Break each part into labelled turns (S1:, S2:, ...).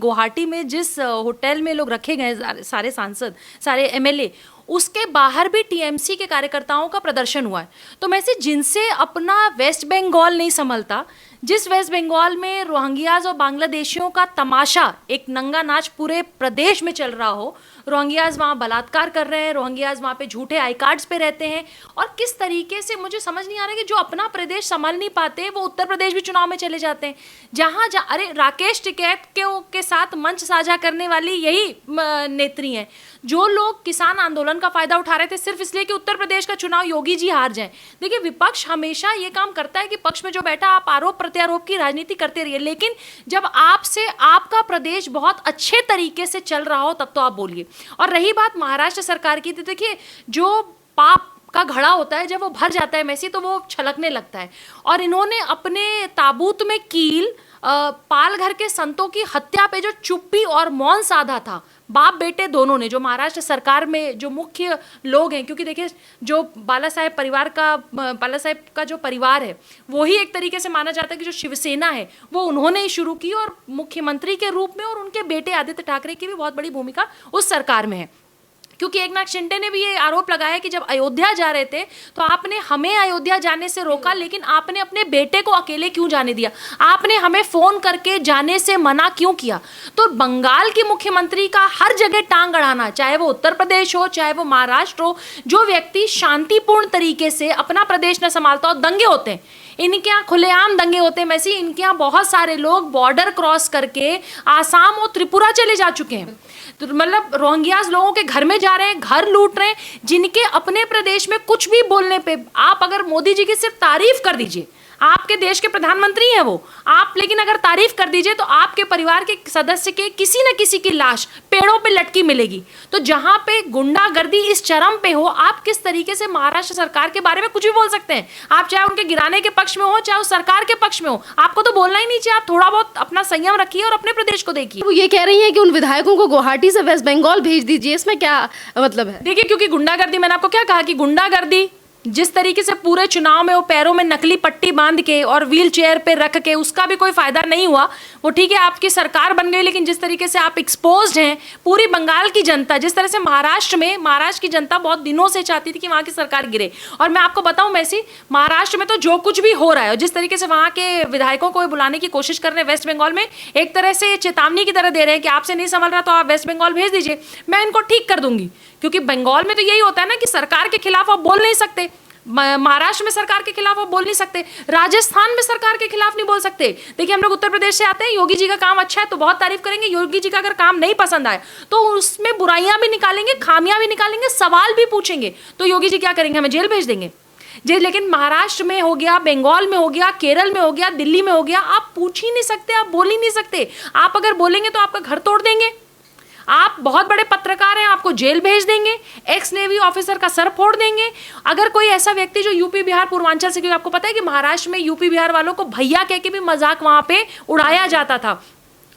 S1: गुवाहाटी में जिस होटल में लोग रखे गए सारे सांसद, सारे एमएलए, उसके बाहर भी टीएमसी के कार्यकर्ताओं का प्रदर्शन हुआ है। तो मैं से जिनसे अपना वेस्ट बंगाल नहीं संभलता, जिस वेस्ट बंगाल में रोहिंग्याज और बांग्लादेशियों का तमाशा, एक नंगा नाच पूरे प्रदेश में चल रहा हो, रोहिंग्याज वहाँ बलात्कार कर रहे हैं, रोहिंग्याज वहाँ पे झूठे आई कार्ड्स पे रहते हैं, और किस तरीके से मुझे समझ नहीं आ रहा कि जो अपना प्रदेश संभाल नहीं पाते वो उत्तर प्रदेश भी चुनाव में चले जाते हैं। जहाँ अरे राकेश टिकैत के साथ मंच साझा करने वाली यही नेत्री हैं, जो लोग किसान आंदोलन का फायदा उठा रहे थे सिर्फ इसलिए कि उत्तर प्रदेश का चुनाव योगी जी हार जाएं। देखिए, विपक्ष हमेशा ये काम करता है कि पक्ष में जो बैठा आप आरोप प्रत्यारोप की राजनीति करते रहिए, लेकिन जब आपसे आपका प्रदेश बहुत अच्छे तरीके से चल रहा हो तब तो आप बोलिए। और रही बात महाराष्ट्र सरकार की, तो देखिए, जो पाप का घड़ा होता है जब वो भर जाता है मैसी, तो वो छलकने लगता है। और इन्होंने अपने ताबूत में कील पालघर के संतों की हत्या पे जो चुप्पी और मौन साधा था, बाप बेटे दोनों ने, जो महाराष्ट्र सरकार में जो मुख्य लोग हैं, क्योंकि देखिए जो बाला साहेब का जो परिवार है वो ही एक तरीके से माना जाता है कि जो शिवसेना है वो उन्होंने ही शुरू की, और मुख्यमंत्री के रूप में और उनके बेटे आदित्य ठाकरे की भी बहुत बड़ी भूमिका उस सरकार में है। क्योंकि एकनाथ शिंदे ने भी ये आरोप लगाया कि जब अयोध्या जा रहे थे तो आपने हमें अयोध्या जाने से रोका, लेकिन आपने अपने बेटे को अकेले क्यों जाने दिया, आपने हमें फोन करके जाने से मना क्यों किया। तो बंगाल की मुख्यमंत्री का हर जगह टांग अड़ाना, चाहे वो उत्तर प्रदेश हो चाहे वो महाराष्ट्र हो, जो व्यक्ति शांतिपूर्ण तरीके से अपना प्रदेश न संभालता हो, दंगे होते हैं, इनके यहाँ खुलेआम दंगे होते हैं वैसे इनके यहाँ बहुत सारे लोग बॉर्डर क्रॉस करके आसाम और त्रिपुरा चले जा चुके हैं। तो मतलब रोहिंग्यास लोगों के घर में जा रहे हैं, घर लूट रहे हैं, जिनके अपने प्रदेश में कुछ भी बोलने पे आप अगर मोदी जी की सिर्फ तारीफ कर दीजिए, आपके देश के प्रधानमंत्री हैं वो, आप लेकिन अगर तारीफ कर दीजिए तो आपके परिवार के सदस्य के किसी न किसी की लाश पेड़ों पे लटकी मिलेगी। तो जहां पे गुंडागर्दी इस चरम पे हो, आप किस तरीके से महाराष्ट्र सरकार के बारे में कुछ भी बोल सकते हैं। आप चाहे उनके गिराने के पक्ष में हो चाहे उस सरकार के पक्ष में हो, आपको तो बोलना ही नहीं चाहिए। आप थोड़ा बहुत अपना संयम रखिए और अपने प्रदेश को देखिए।
S2: वो ये कह रही है कि उन विधायकों को गुवाहाटी से वेस्ट बंगाल भेज दीजिए, इसमें क्या मतलब है?
S1: देखिए, क्योंकि गुंडागर्दी, मैंने आपको क्या कहा कि गुंडागर्दी जिस तरीके से पूरे चुनाव में वो पैरों में नकली पट्टी बांध के और व्हील चेयर पे रख के, उसका भी कोई फायदा नहीं हुआ। वो ठीक है आपकी सरकार बन गई, लेकिन जिस तरीके से आप एक्सपोज्ड हैं, पूरी बंगाल की जनता, जिस तरह से महाराष्ट्र की जनता बहुत दिनों से चाहती थी कि वहाँ की सरकार गिरे। और मैं आपको बताऊं मैसी, महाराष्ट्र में तो जो कुछ भी हो रहा है, जिस तरीके से वहाँ के विधायकों को बुलाने की कोशिश कर रहे हैं वेस्ट बंगाल में, एक तरह से चेतावनी की तरह दे रहे हैं कि आपसे नहीं संभल रहा तो आप वेस्ट बंगाल भेज दीजिए, मैं इनको ठीक कर दूंगी। क्योंकि बंगाल में तो यही होता है ना कि सरकार के खिलाफ आप बोल नहीं सकते, महाराष्ट्र में सरकार के खिलाफ आप बोल नहीं सकते, राजस्थान में सरकार के खिलाफ नहीं बोल सकते। देखिए, हम लोग उत्तर प्रदेश से आते हैं, योगी जी का काम अच्छा है तो बहुत तारीफ करेंगे, योगी जी का अगर काम नहीं पसंद आए तो उसमें बुराइयां भी निकालेंगे, खामियां भी निकालेंगे, सवाल भी पूछेंगे। तो योगी जी क्या करेंगे, हमें जेल भेज देंगे जी। लेकिन महाराष्ट्र में हो गया, बंगाल में हो गया, केरल में हो गया, दिल्ली में हो गया, आप पूछ ही नहीं सकते, आप बोल ही नहीं सकते। आप अगर बोलेंगे तो आपका घर तोड़ देंगे, आप बहुत बड़े पत्रकार हैं, आपको जेल भेज देंगे, एक्स नेवी ऑफिसर का सर फोड़ देंगे। अगर कोई ऐसा व्यक्ति जो यूपी बिहार पूर्वांचल से, क्योंकि आपको पता है कि महाराष्ट्र में यूपी बिहार वालों को भैया कह के भी मजाक वहां पे उड़ाया जाता था,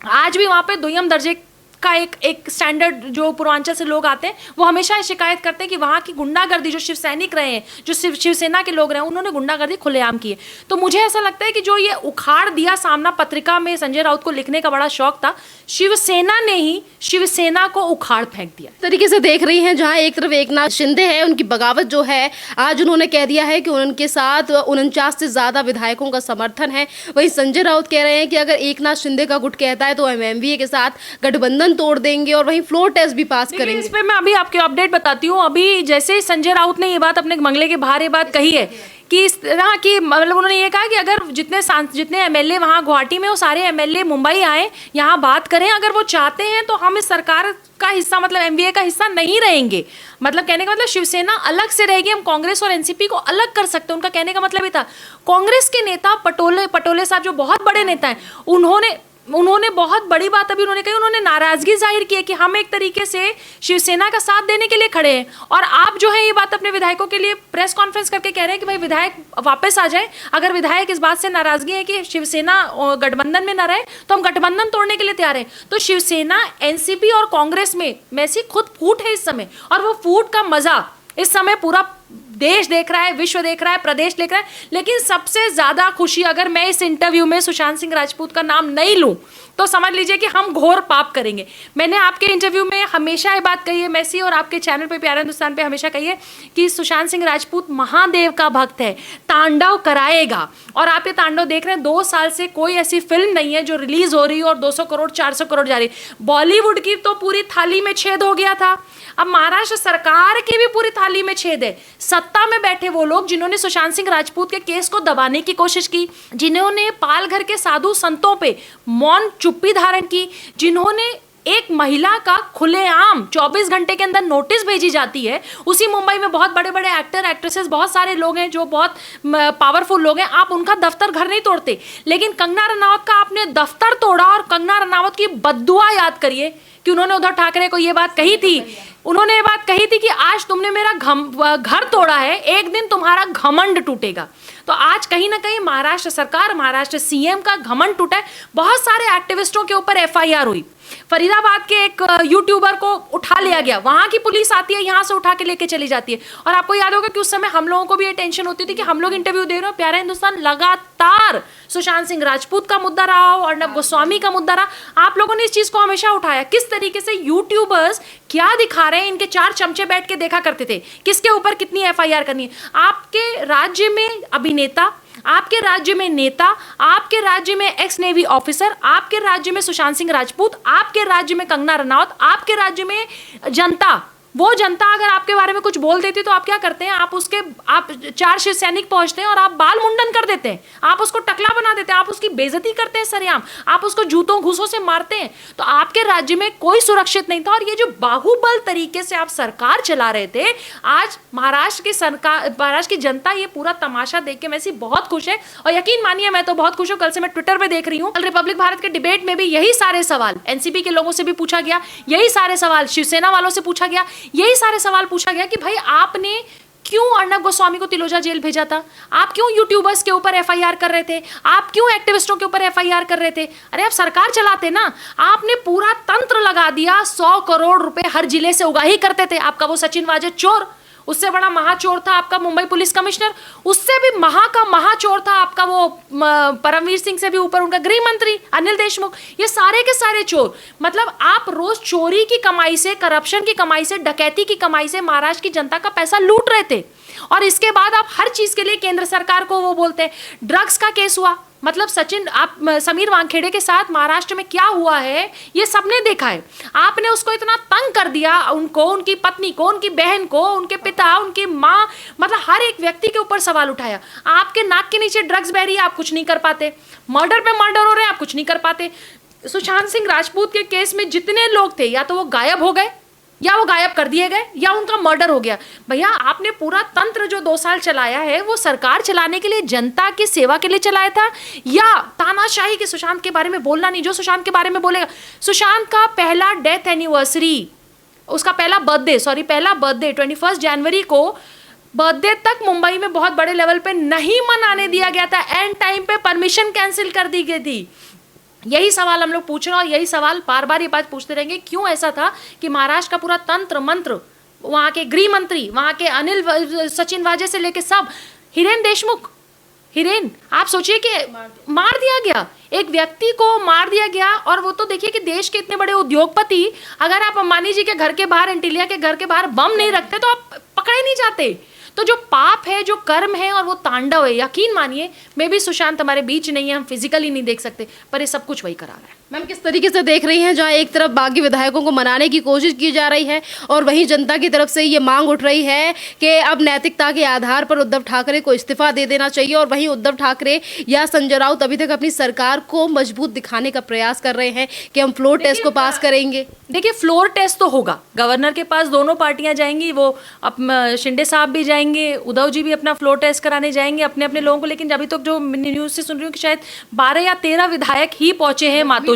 S1: आज भी वहां पे दुय्यम दर्जे का एक स्टैंडर्ड जो पूर्वांचल से लोग आते हैं वो हमेशा शिकायत करते हैं कि वहाँ की गुंडागर्दी, जो शिव सैनिक रहे हैं, जो शिवसेना के लोग रहे हैं, उन्होंने गुंडागर्दी खुलेआम की है। तो मुझे ऐसा लगता है कि जो ये उखाड़ दिया सामना पत्रिका में संजय राउत को लिखने का बड़ा शौक था, शिवसेना ने ही शिवसेना को उखाड़ फेंक दिया।
S2: तरीके से देख रही हैं, जहाँ एक तरफ एकनाथ शिंदे है, उनकी बगावत जो है, आज उन्होंने कह दिया है कि उनके साथ 49 से ज्यादा विधायकों का समर्थन है। वहीं संजय राउत कह रहे हैं कि अगर एकनाथ शिंदे का गुट कहता है तो हम एमवीए के साथ गठबंधन तोड़ देंगे और वहीं फ्लोर टेस्ट भी पास करेंगे।
S1: इस पे मैं अभी आपको अपडेट बताती हूँ। अभी जैसे संजय राउत ने ये बात अपने बंगले के बाहर ये बात कही है कि इस तरह की, मतलब उन्होंने ये कहा कि अगर जितने एमएलए वहाँ गुवाहाटी में, वो सारे एमएलए मुंबई आए, यहाँ बात करें, अगर वो चाहते हैं तो हम इस सरकार का हिस्सा, मतलब एमवीए का हिस्सा नहीं रहेंगे। मतलब कहने का मतलब शिवसेना अलग से रहेगी, हम कांग्रेस और एनसीपी को अलग कर सकते हैं। उनका कहने का मतलब ये था। कांग्रेस के नेता पटोले साहब जो बहुत बड़े नेता हैं, उन्होंने बहुत बड़ी बात अभी उन्होंने कही, उन्होंने नाराजगी जाहिर की है कि हम एक तरीके से शिवसेना का साथ देने के लिए खड़े हैं। और आप जो है ये बात अपने विधायकों के लिए प्रेस कॉन्फ्रेंस करके कह रहे हैं कि भाई विधायक वापस आ जाए, अगर विधायक इस बात से नाराजगी है कि शिवसेना गठबंधन में न रहे तो हम गठबंधन तोड़ने के लिए तैयार हैं। तो शिवसेना, एनसीपी और कांग्रेस में मैसी खुद फूट है इस समय, और वो फूट का मजा इस समय पूरा देश देख रहा है, विश्व देख रहा है, प्रदेश देख रहा है। लेकिन सबसे ज्यादा खुशी, अगर मैं इस इंटरव्यू में सुशांत सिंह राजपूत का नाम नहीं लूं तो समझ लीजिए कि हम घोर पाप करेंगे। मैंने आपके इंटरव्यू में हमेशा ये बात कही है मैसी, और आपके चैनल पे प्यारा हिंदुस्तान पे हमेशा कही है कि सुशांत सिंह राजपूत महादेव का भक्त है, तांडव कराएगा। और आप ये तांडव देख रहे हैं, 2 साल से कोई ऐसी फिल्म नहीं है जो रिलीज हो रही है और 200 करोड़ 400 करोड़ जा रही। बॉलीवुड की तो पूरी थाली में छेद हो गया था, अब महाराष्ट्र सरकार की भी पूरी थाली में छेद है। सत्ता में बैठे वो लोग जिन्होंने सुशांत सिंह राजपूत के केस को दबाने की कोशिश की, जिन्होंने पालघर के साधु संतों पे मौन चुप्पी धारण की, जिन्होंने एक महिला का खुलेआम 24 घंटे के अंदर नोटिस भेजी जाती है। उसी मुंबई में बहुत बड़े बड़े एक्टर एक्ट्रेसेस, बहुत सारे लोग हैं जो बहुत पावरफुल लोग हैं, आप उनका दफ्तर घर नहीं तोड़ते, लेकिन कंगना रनावत का आपने दफ्तर तोड़ा। और कंगना रनावत की बद्दुआ याद करिए कि उन्होंने उद्धव ठाकरे को ये बात कही थी, उन्होंने ये बात कही थी कि आज तुमने मेरा घर तोड़ा है, एक दिन तुम्हारा घमंड टूटेगा। तो आज कहीं ना कहीं महाराष्ट्र सरकार, महाराष्ट्र सीएम का घमंड टूटा है। बहुत सारे एक्टिविस्टों के ऊपर एफआईआर हुई। फरीदाबाद के एक यूट्यूबर को उठा लिया गया, वहां की पुलिस आती है, यहां से उठा के लेके चली जाती है। और आपको याद होगा कि उस समय हम लोगों को भी ये टेंशन होती थी कि हम लोग इंटरव्यू दे रहे हो, प्यारा हिंदुस्तान लगातार सुशांत सिंह राजपूत का मुद्दा रहा हो, अर्नब गोस्वामी का मुद्दा रहा, आप लोगों ने इस चीज को हमेशा उठाया। किस तरीके से यूट्यूबर्स क्या दिखा रहे हैं, इनके 4 चमचे बैठ के देखा करते थे किसके ऊपर कितनी एफआईआर करनी है। आपके राज्य में अभिनेता, आपके राज्य में नेता, आपके राज्य में एक्स नेवी ऑफिसर, आपके राज्य में सुशांत सिंह राजपूत, आपके राज्य में कंगना रनावत, आपके राज्य में जनता, वो जनता अगर आपके बारे में कुछ बोल देती तो आप क्या करते हैं, आप 4 शिव सैनिक पहुंचते हैं और आप बाल मुंडन कर देते हैं, आप उसको टकला बना देते हैं, आप उसकी बेइज्जती करते हैं सरेआम, आप उसको जूतों घूसों से मारते हैं। तो आपके राज्य में कोई सुरक्षित नहीं था। और ये जो बाहुबल तरीके से आप सरकार चला रहे थे, आज महाराष्ट्र की सरकार, महाराष्ट्र की जनता ये पूरा तमाशा देख के वैसे बहुत खुश है। और यकीन मानिए मैं तो बहुत खुश हूँ। कल से मैं ट्विटर पे देख रही हूँ, कल रिपब्लिक भारत के डिबेट में भी यही सारे सवाल एनसीपी के लोगों से भी पूछा गया, यही सारे सवाल शिवसेना वालों से पूछा गया, यही सारे सवाल पूछा गया कि भाई आपने क्यों अर्नब गोस्वामी को तिलोजा जेल भेजा था, आप क्यों यूट्यूबर्स के ऊपर एफआईआर कर रहे थे, आप क्यों एक्टिविस्टों के ऊपर एफआईआर कर रहे थे। अरे आप सरकार चलाते ना, आपने पूरा तंत्र लगा दिया, 100 करोड़ रुपए हर जिले से उगाही करते थे। आपका वो सचिन वाजे चोर, उससे बड़ा महाचोर था आपका मुंबई पुलिस कमिश्नर, उससे भी महाचोर था आपका वो परमवीर सिंह से भी ऊपर उनका गृह मंत्री अनिल देशमुख। ये सारे के सारे चोर, मतलब आप रोज चोरी की कमाई से, करप्शन की कमाई से, डकैती की कमाई से महाराष्ट्र की जनता का पैसा लूट रहे थे। और इसके बाद आप हर चीज के लिए केंद्र सरकार को वो बोलते हैं। ड्रग्स का केस हुआ, मतलब समीर वानखेड़े के साथ महाराष्ट्र में क्या हुआ है ये सबने देखा है। आपने उसको इतना तंग कर दिया, उनको, उनकी पत्नी को, उनकी बहन को, उनके पिता, उनकी माँ, मतलब हर एक व्यक्ति के ऊपर सवाल उठाया। आपके नाक के नीचे ड्रग्स बह रही है, आप कुछ नहीं कर पाते। मर्डर पे मर्डर हो रहे हैं, आप कुछ नहीं कर पाते। सुशांत सिंह राजपूत के केस में जितने लोग थे, या तो वो गायब हो गए, या वो गायब कर दिए गए, या उनका मर्डर हो गया। भैया आपने पूरा तंत्र जो 2 साल चलाया है, वो सरकार चलाने के लिए, जनता की सेवा के लिए चलाया था, या तानाशाही के सुशांत के बारे में बोलना नहीं। जो सुशांत के बारे में बोलेगा, सुशांत का पहला डेथ एनिवर्सरी, उसका पहला बर्थडे 21 जनवरी को बर्थडे तक मुंबई में बहुत बड़े लेवल पे नहीं मनाने दिया गया था। एंड टाइम पे परमिशन कैंसिल कर दी गई थी। यही सवाल हम लोग पूछ रहे हैं और यही सवाल बार बार ये बात पूछते रहेंगे, क्यों ऐसा था कि महाराष्ट्र का पूरा तंत्र मंत्र, वहाँ के गृह मंत्री, वहाँ के सचिन वाजे से लेके सब, हिरेन देशमुख, आप सोचिए कि मार दिया गया, एक व्यक्ति को मार दिया गया। और वो तो देखिए कि देश के इतने बड़े उद्योगपति, अगर आप अंबानी जी के घर के बाहर, एंटीलिया के घर के बाहर बम नहीं रखते तो आप पकड़े नहीं जाते। तो जो पाप है, जो कर्म है और वो तांडव है, यकीन मानिए मे भी सुशांत हमारे बीच नहीं है, हम फिजिकली नहीं देख सकते, पर ये सब कुछ वही करा रहा है।
S2: मैम किस तरीके से देख रही हैं, जहां एक तरफ बागी विधायकों को मनाने की कोशिश की जा रही है और वहीं जनता की तरफ से ये मांग उठ रही है कि अब नैतिकता के आधार पर उद्धव ठाकरे को इस्तीफा दे देना चाहिए, और वहीं उद्धव ठाकरे या संजय राउत अभी तक अपनी सरकार को मजबूत दिखाने का प्रयास कर रहे हैं कि हम फ्लोर टेस्ट को पास करेंगे।
S1: देखिए फ्लोर टेस्ट तो होगा, गवर्नर के पास दोनों पार्टियां जाएंगी, वो शिंदे साहब भी जाएंगे, उद्धव जी भी अपना फ्लोर टेस्ट कराने जाएंगे अपने अपने लोगों को। लेकिन अभी तक जो न्यूज से सुन रही हूँ कि शायद 12 या 13 विधायक ही पहुंचे हैं मातोश्री।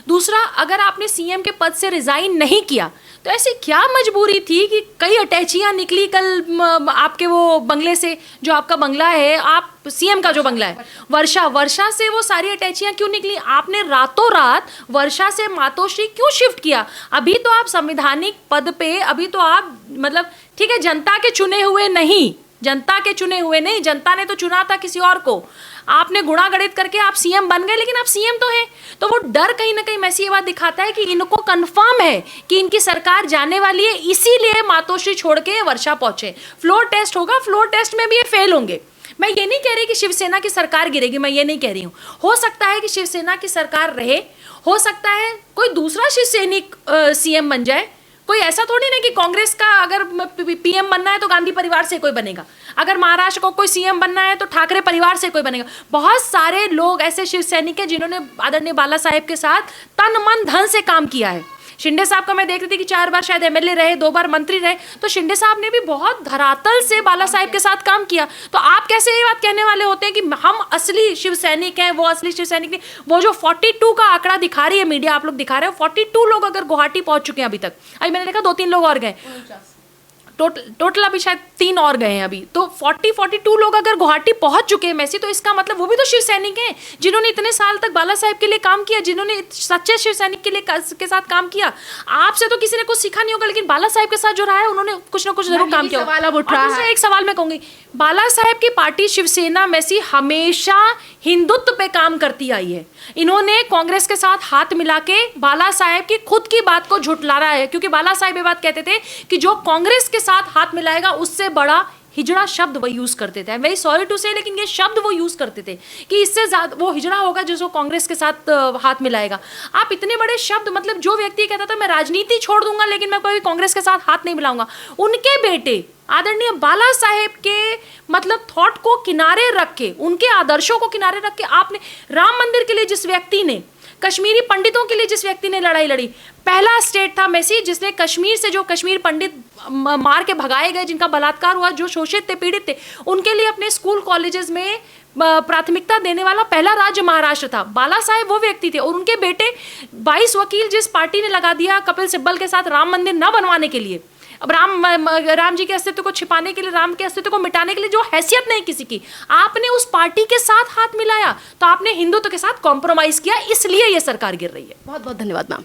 S1: दूसरा, अगर आपने सीएम के पद से रिजाइन नहीं किया तो ऐसी क्या मजबूरी थी कि कई अटैचियां निकली कल आपके वो बंगले से, जो आपका बंगला है, आप सीएम का जो बंगला है, वर्षा से वो सारी अटैचियां क्यों निकली? आपने रातों रात वर्षा से मातोश्री क्यों शिफ्ट किया? अभी तो आप संवैधानिक पद पे, अभी तो आप मतलब ठीक है जनता के चुने हुए नहीं, जनता के चुने हुए नहीं, जनता ने तो चुना था किसी और को। आपने गुणागणित करके आप सीएम बन गए, लेकिन आप सीएम तो हैं। तो वो डर कहीं ना कहीं मैसी ये बात दिखाता है कि इनको कंफर्म है कि इनकी सरकार जाने वाली है, इसीलिए मातोश्री छोड़ के वर्षा पहुंचे। फ्लोर टेस्ट होगा, फ्लोर टेस्ट में भी ये फेल होंगे। मैं ये नहीं कह रही कि शिवसेना की सरकार गिरेगी, मैं ये नहीं कह रही हूँ। हो सकता है कि शिवसेना की सरकार रहे, हो सकता है कोई दूसरा शिवसैनिक सीएम बन जाए। कोई ऐसा थोड़ी ना कि कांग्रेस का अगर पीएम बनना है तो गांधी परिवार से कोई बनेगा, अगर महाराष्ट्र को कोई सीएम बनना है तो ठाकरे परिवार से कोई बनेगा। बहुत सारे लोग ऐसे शिव सैनिक हैं जिन्होंने आदरणीय बाला साहेब के साथ तन मन धन से काम किया है। शिंदे साहब का मैं देख रही थी कि 4 बार शायद एमएलए रहे, 2 बार मंत्री रहे, तो शिंदे साहब ने भी बहुत धरातल से बाला साहेब के साथ काम किया। तो आप कैसे ये बात कहने वाले होते हैं कि हम असली शिव सैनिक हैं, वो असली शिव सैनिक नहीं? वो जो 42 का आंकड़ा दिखा रही है मीडिया, आप लोग दिखा रहे हो, 42 लोग अगर गुवाहाटी पहुंच चुके हैं अभी तक। अभी मैंने देखा 2-3 लोग और गए, टोटल अभी शायद 3 और गए हैं अभी। तो 42 लोग अगर गुवाहाटी पहुंच चुके हैं मैसी, तो इसका मतलब वो भी तो शिव सैनिक हैं जिन्होंने इतने साल तक बाला साहेब के लिए काम किया, जिन्होंने सच्चे शिव सैनिक के साथ काम किया। आपसे तो किसी ने कुछ सीखा नहीं होगा, लेकिन बाला साहेब के साथ जो रहा है उन्होंने कुछ ना कुछ जरूर काम किया।
S2: सवाल अब उठ रहा है।
S1: एक सवाल मैं कहूंगी, बाला साहेब की पार्टी शिवसेना मैसी हमेशा हिंदुत्व पे काम करती आई है। इन्होंने कांग्रेस के साथ हाथ मिला के बाला साहेब की खुद की बात को झुठला रहा है, क्योंकि बाला साहेब ये बात कहते थे कि जो कांग्रेस के साथ हाथ मिलाएगा उससे बड़ा हिजड़ा शब्द वो यूज करते थे। वेरी सॉरी टू से, लेकिन ये शब्द वो यूज करते थे कि इससे ज्यादा वो हिजड़ा होगा जो कांग्रेस के साथ हाथ मिलाएगा। आप इतने बड़े शब्द, मतलब जो व्यक्ति कहता था मैं राजनीति छोड़ दूंगा लेकिन मैं कभी कांग्रेस के साथ हाथ नहीं मिलाऊंगा, उनके बेटे आदरणीय बाला साहेब के मतलब थॉट को किनारे रख के, उनके आदर्शों को किनारे रख के, आपने राम मंदिर के लिए जिस व्यक्ति ने, कश्मीरी पंडितों के लिए जिस व्यक्ति ने लड़ाई लड़ी, पहला स्टेट था मैसी जिसने कश्मीर से जो कश्मीर पंडित मार के भगाए गए, जिनका बलात्कार हुआ, जो शोषित थे, पीड़ित थे, उनके लिए अपने स्कूल कॉलेजेस में प्राथमिकता देने वाला पहला राज्य महाराष्ट्र था। बाला साहेब वो व्यक्ति थे। और उनके बेटे 22 वकील जिस पार्टी ने लगा दिया कपिल सिब्बल के साथ राम मंदिर न बनवाने के लिए, अब राम जी के अस्तित्व को छिपाने के लिए, राम के अस्तित्व को मिटाने के लिए, जो हैसियत नहीं किसी की, आपने उस पार्टी के साथ हाथ मिलाया, तो आपने हिंदुत्व के साथ कॉम्प्रोमाइज किया, इसलिए ये सरकार गिर रही है।
S2: बहुत बहुत धन्यवाद मैम।